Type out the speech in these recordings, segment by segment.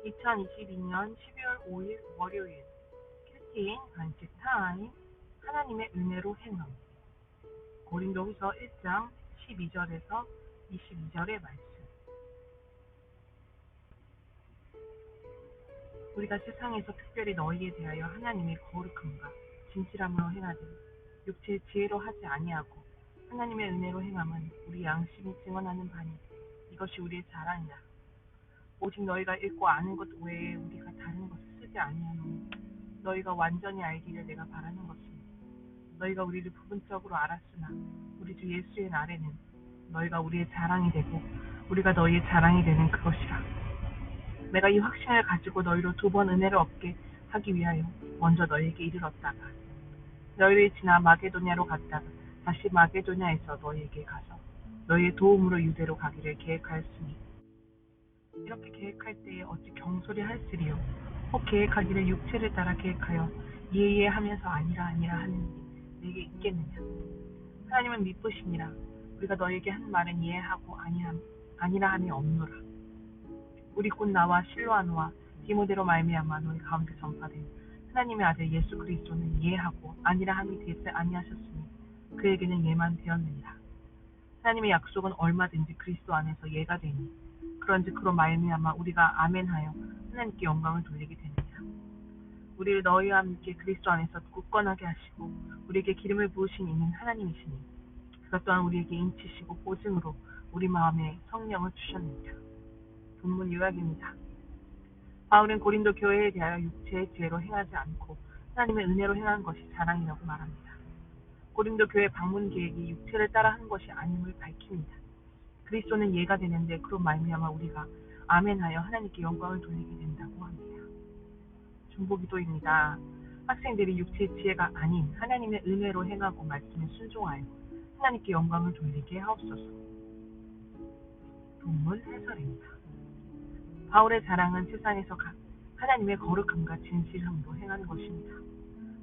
2022년 12월 5일 월요일 큐티인 간식 타임. 하나님의 은혜로 행함. 고린도후서 1장 12절에서 22절의 말씀. 우리가 세상에서 특별히 너희에 대하여 하나님의 거룩함과 진실함으로 행하되 육체의 지혜로 하지 아니하고 하나님의 은혜로 행함은 우리 양심이 증언하는 바니 이것이 우리의 자랑이라. 오직 너희가 읽고 아는 것 외에 우리가 다른 것을 쓰지 아니하노니 너희가 완전히 알기를 내가 바라는 것이니 너희가 우리를 부분적으로 알았으나 우리 주 예수의 날에는 너희가 우리의 자랑이 되고 우리가 너희의 자랑이 되는 그것이라. 내가 이 확신을 가지고 너희로 2번 은혜를 얻게 하기 위하여 먼저 너희에게 이르렀다가 너희를 지나 마게도냐로 갔다가 다시 마게도냐에서 너희에게 가서 너희의 도움으로 유대로 가기를 계획하였으니 이렇게 계획할 때에 어찌 경솔히 할쓰리요 혹 계획하기를 육체를 따라 계획하여 예예 하면서 아니라 하는 일이 내게 있겠느냐. 하나님은 미쁘시니라. 우리가 너희에게 한 말은 이해하고 아니라 함이 없노라. 우리 곧 나와 실로아노와 디모데로 말미암아 너희 가운데 전파된 하나님의 아들 예수 그리스도는 이해하고 아니라 함이 되지 아니하셨으니 그에게는 예만 되었느니라. 하나님의 약속은 얼마든지 그리스도 안에서 예가 되니 그런즉 그로 말미암아 우리가 아멘하여 하나님께 영광을 돌리게 되느니라. 우리를 너희와 함께 그리스도 안에서 굳건하게 하시고 우리에게 기름을 부으신 이는 하나님이시니 그것 또한 우리에게 인치시고 보증으로 우리 마음에 성령을 주셨느니라. 본문 요약입니다. 바울은 고린도 교회에 대하여 육체의 지혜로 행하지 않고 하나님의 은혜로 행한 것이 자랑이라고 말합니다. 고린도 교회 방문 계획이 육체를 따라 한 것이 아님을 밝힙니다. 그리스도는 예가 되는데 그로 말미암아 우리가 아멘하여 하나님께 영광을 돌리게 된다고 합니다. 중보기도입니다. 학생들이 육체의 지혜가 아닌 하나님의 은혜로 행하고 말씀에 순종하여 하나님께 영광을 돌리게 하옵소서. 본문 해설입니다. 바울의 자랑은 세상에서 하나님의 거룩함과 진실함으로 행하는 것입니다.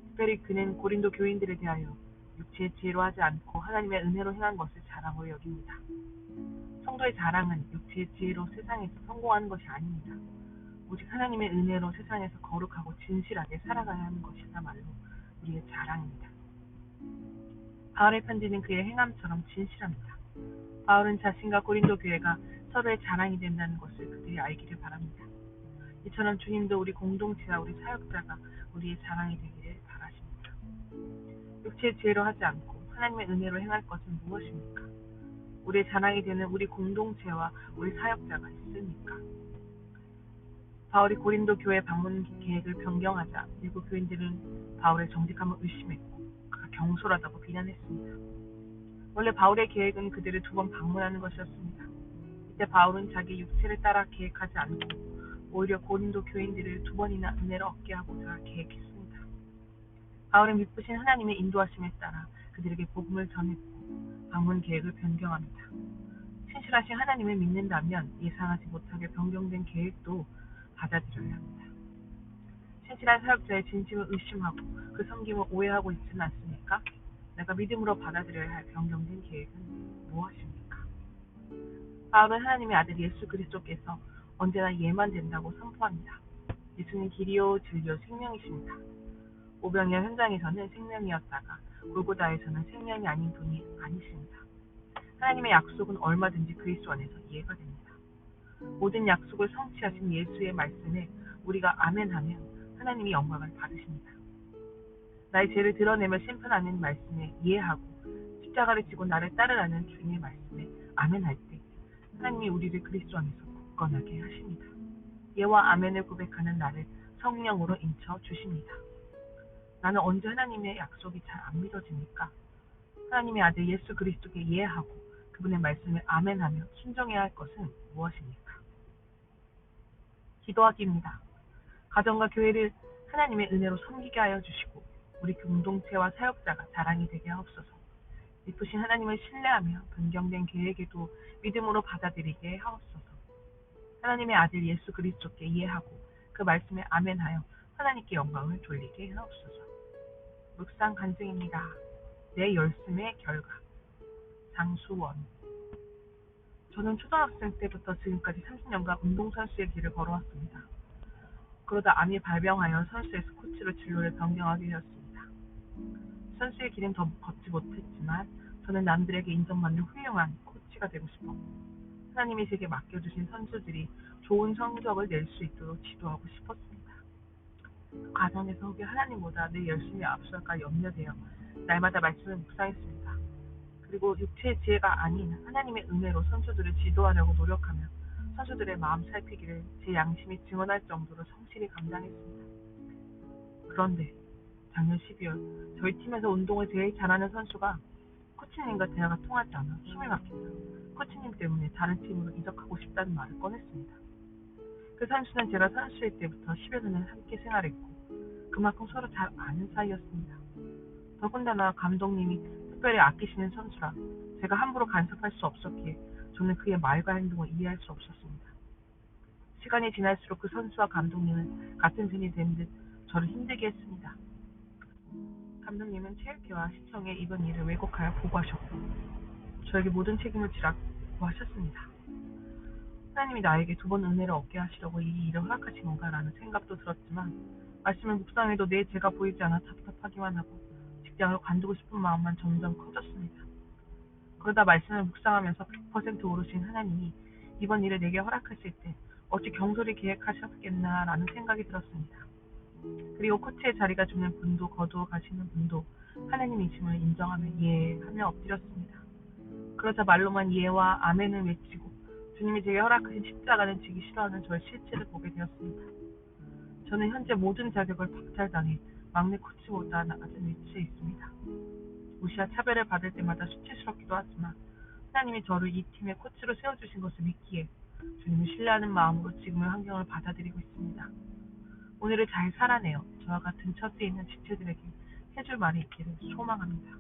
특별히 그는 고린도 교인들에 대하여 육체의 지혜로 하지 않고 하나님의 은혜로 행한 것을 자랑으로 여깁니다. 성도의 자랑은 육체의 지혜로 세상에서 성공하는 것이 아닙니다. 오직 하나님의 은혜로 세상에서 거룩하고 진실하게 살아가야 하는 것이야말로 우리의 자랑입니다. 바울의 편지는 그의 행함처럼 진실합니다. 바울은 자신과 고린도 교회가 서로의 자랑이 된다는 것을 그들이 알기를 바랍니다. 이처럼 주님도 우리 공동체와 우리 사역자가 우리의 자랑이 되기를 바라십니다. 육체의 지혜로 하지 않고 하나님의 은혜로 행할 것은 무엇입니까? 우리의 자랑이 되는 우리 공동체와 우리 사역자가 있습니까? 바울이 고린도 교회 방문 계획을 변경하자 일부 교인들은 바울의 정직함을 의심했고 그가 경솔하다고 비난했습니다. 원래 바울의 계획은 그들을 2번 방문하는 것이었습니다. 이때 바울은 자기 육체를 따라 계획하지 않고 오히려 고린도 교인들을 2번이나 은혜를 얻게 하고자 계획했습니다. 바울은 미쁘신 하나님의 인도하심에 따라 그들에게 복음을 전했고 방문 계획을 변경합니다. 신실하신 하나님을 믿는다면 예상하지 못하게 변경된 계획도 받아들여야 합니다. 신실한 사역자의 진심을 의심하고 그 섬김을 오해하고 있지는 않습니까? 내가 믿음으로 받아들여야 할 변경된 계획은 무엇입니까? 바울은 하나님의 아들 예수 그리스도께서 언제나 예만 된다고 선포합니다. 예수는 길이요 진리요 생명이십니다. 오병이어 현장에서는 생명이었다가 골고다에서는 생명이 아닌 분이 아니십니다. 하나님의 약속은 얼마든지 그리스도 안에서 이해가 됩니다. 모든 약속을 성취하신 예수의 말씀에 우리가 아멘하면 하나님이 영광을 받으십니다. 나의 죄를 드러내며 심판하는 말씀에 이해하고 십자가를 지고 나를 따르라는 주님의 말씀에 아멘할 때 하나님이 우리를 그리스도 안에서 굳건하게 하십니다. 예와 아멘을 고백하는 나를 성령으로 인쳐 주십니다. 나는 언제 하나님의 약속이 잘 안 믿어집니까? 하나님의 아들 예수 그리스도께 이해하고 그분의 말씀에 아멘하며 순종해야 할 것은 무엇입니까? 기도하기입니다. 가정과 교회를 하나님의 은혜로 섬기게 하여 주시고 우리 공동체와 사역자가 자랑이 되게 하옵소서. 미쁘신 하나님을 신뢰하며 변경된 계획에도 믿음으로 받아들이게 하옵소서. 하나님의 아들 예수 그리스도께 이해하고 그 말씀에 아멘하여 하나님께 영광을 돌리게 하옵소서. 묵상 간증입니다. 내 열심의 결과. 장수원. 저는 초등학생 때부터 지금까지 30년간 운동선수의 길을 걸어왔습니다. 그러다 암이 발병하여 선수에서 코치로 진로를 변경하게 되었습니다. 선수의 길은 더 걷지 못했지만 저는 남들에게 인정받는 훌륭한 코치가 되고 싶어 하나님이 제게 맡겨주신 선수들이 좋은 성적을 낼 수 있도록 지도하고 싶었습니다. 그 과정에서 혹여 하나님보다 내 열심히 앞설까 염려되어 날마다 말씀을 묵상했습니다. 그리고 육체의 지혜가 아닌 하나님의 은혜로 선수들을 지도하려고 노력하며 선수들의 마음 살피기를 제 양심이 증언할 정도로 성실히 감당했습니다. 그런데 작년 12월 저희 팀에서 운동을 제일 잘하는 선수가 코치님과 대화가 통하지 않아 숨이 막힌다. 코치님 때문에 다른 팀으로 이적하고 싶다는 말을 꺼냈습니다. 그 선수는 제가 선수일 때부터 10여 년을 함께 생활했고 그만큼 서로 잘 아는 사이였습니다. 더군다나 감독님이 특별히 아끼시는 선수라 제가 함부로 간섭할 수 없었기에 저는 그의 말과 행동을 이해할 수 없었습니다. 시간이 지날수록 그 선수와 감독님은 같은 편이 된 듯 저를 힘들게 했습니다. 감독님은 체육회와 시청에 이번 일을 왜곡하여 보고하셨고 저에게 모든 책임을 지라고 하셨습니다. 하나님이 나에게 두 번 은혜를 얻게 하시려고 이 일을 허락하신 건가라는 생각도 들었지만 말씀을 묵상해도 내 죄가 보이지 않아 답답하기만 하고 직장을 관두고 싶은 마음만 점점 커졌습니다. 그러다 말씀을 묵상하면서 100% 오르신 하나님이 이번 일을 내게 허락하실 때 어찌 경솔히 계획하셨겠나라는 생각이 들었습니다. 그리고 코치의 자리가 주는 분도 거두어 가시는 분도 하나님이심을 인정하며 예하며 엎드렸습니다. 그러자 말로만 예와 아멘을 외치고 주님이 제게 허락하신 십자가는 지기 싫어하는 저의 실체를 보게 되었습니다. 저는 현재 모든 자격을 박탈당해 막내 코치보다 낮은 위치에 있습니다. 무시와 차별을 받을 때마다 수치스럽기도 하지만 하나님이 저를 이 팀의 코치로 세워주신 것을 믿기에 주님을 신뢰하는 마음으로 지금의 환경을 받아들이고 있습니다. 오늘을 잘 살아내어 저와 같은 처지에 있는 지체들에게 해줄 말이 있기를 소망합니다.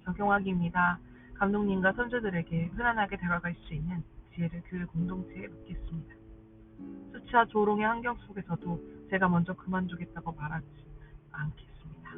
적용하기입니다. 감독님과 선수들에게 편안하게 다가갈 수 있는 지혜를 교회 공동체에 묻겠습니다. 수치와 조롱의 환경 속에서도 제가 먼저 그만두겠다고 말하지 않겠습니다.